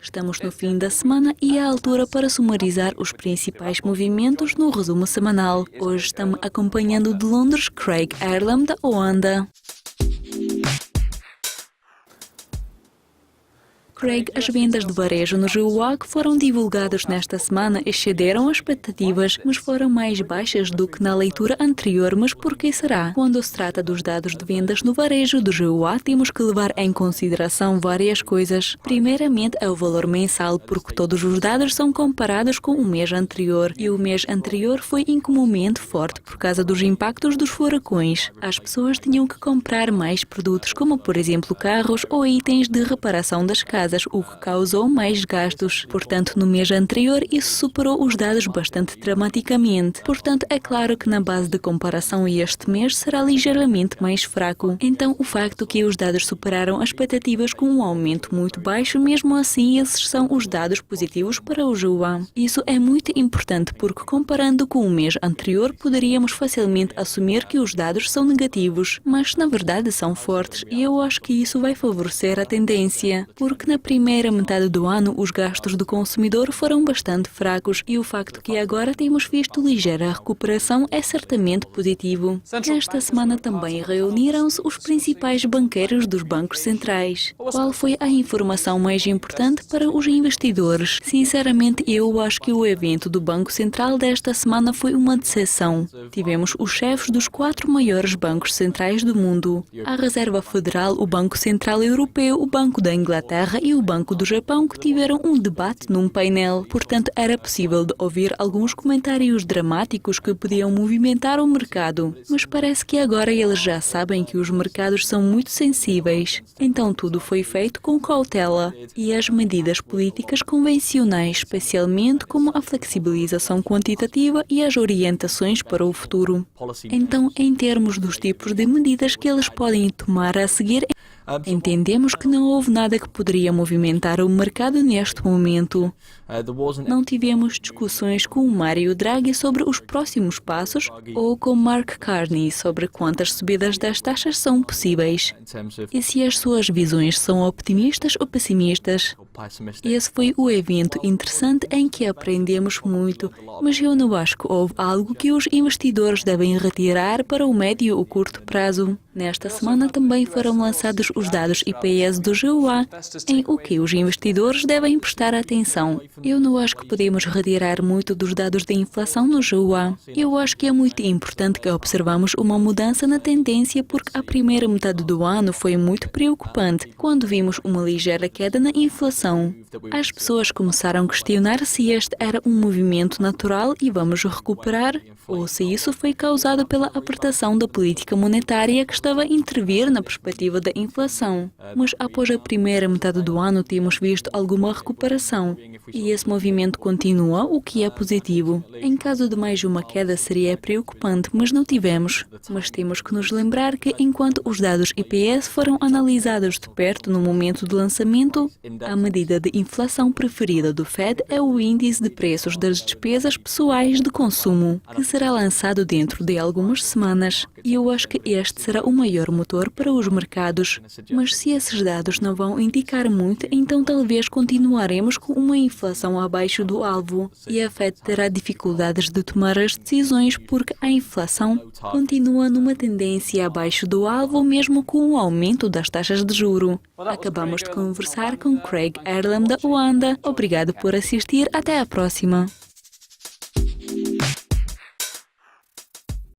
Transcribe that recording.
Estamos no fim da semana e é a altura para sumarizar os principais movimentos no resumo semanal. Hoje estamos acompanhando de Londres Craig Erlam da Oanda. Craig, as vendas de varejo no GUA que foram divulgadas nesta semana excederam as expectativas, mas foram mais baixas do que na leitura anterior. Mas por que será? Quando se trata dos dados de vendas no varejo do GUA, temos que levar em consideração várias coisas. Primeiramente, é o valor mensal, porque todos os dados são comparados com o mês anterior, e o mês anterior foi incomumente forte por causa dos impactos dos furacões. As pessoas tinham que comprar mais produtos, como por exemplo carros ou itens de reparação das casas, o que causou mais gastos. Portanto, no mês anterior, isso superou os dados bastante dramaticamente. Portanto, é claro que na base de comparação este mês será ligeiramente mais fraco. Então, o facto que os dados superaram as expectativas com um aumento muito baixo, mesmo assim, esses são os dados positivos para o GUA. Isso é muito importante porque, comparando com o mês anterior, poderíamos facilmente assumir que os dados são negativos, mas na verdade são fortes, e eu acho que isso vai favorecer a tendência, porque na primeira metade do ano os gastos do consumidor foram bastante fracos e o facto que agora temos visto ligeira recuperação é certamente positivo. Esta semana também reuniram-se os principais banqueiros dos bancos centrais. Qual foi a informação mais importante para os investidores? Sinceramente, eu acho que o evento do Banco Central desta semana foi uma decepção. Tivemos os chefes dos 4 maiores bancos centrais do mundo: a Reserva Federal, o Banco Central Europeu, o Banco da Inglaterra e o Banco do Japão, que tiveram um debate num painel. Portanto, era possível de ouvir alguns comentários dramáticos que podiam movimentar o mercado. Mas parece que agora eles já sabem que os mercados são muito sensíveis. Então tudo foi feito com cautela. E as medidas políticas convencionais, especialmente como a flexibilização quantitativa e as orientações para o futuro. Então, em termos dos tipos de medidas que eles podem tomar a seguir, entendemos que não houve nada que poderia movimentar o mercado neste momento. Não tivemos discussões com o Mário Draghi sobre os próximos passos ou com Mark Carney sobre quantas subidas das taxas são possíveis e se as suas visões são optimistas ou pessimistas. Esse foi o evento interessante em que aprendemos muito, mas eu não acho que houve algo que os investidores devem retirar para o médio ou curto prazo. Nesta semana também foram lançados os dados IPS do GUA, em o que os investidores devem prestar atenção. Eu não acho que podemos retirar muito dos dados de inflação no GUA. Eu acho que é muito importante que observamos uma mudança na tendência, porque a primeira metade do ano foi muito preocupante, quando vimos uma ligeira queda na inflação. As pessoas começaram a questionar se este era um movimento natural e vamos recuperar, ou se isso foi causado pela apertação da política monetária que estava a intervir na perspectiva da inflação. Mas após a primeira metade do ano temos visto alguma recuperação e esse movimento continua, o que é positivo. Em caso de mais uma queda seria preocupante, mas não tivemos. Mas temos que nos lembrar que enquanto os dados IPS foram analisados de perto no momento do lançamento, a medida de inflação preferida do Fed é o índice de preços das despesas pessoais de consumo, que será lançado dentro de algumas semanas. E eu acho que este será o maior motor para os mercados. Mas se esses dados não vão indicar muito, então talvez continuaremos com uma inflação abaixo do alvo. E a Fed terá dificuldades de tomar as decisões porque a inflação continua numa tendência abaixo do alvo, mesmo com o aumento das taxas de juro. Acabamos de conversar com Craig Erlam da Oanda. Obrigado por assistir. Até a próxima.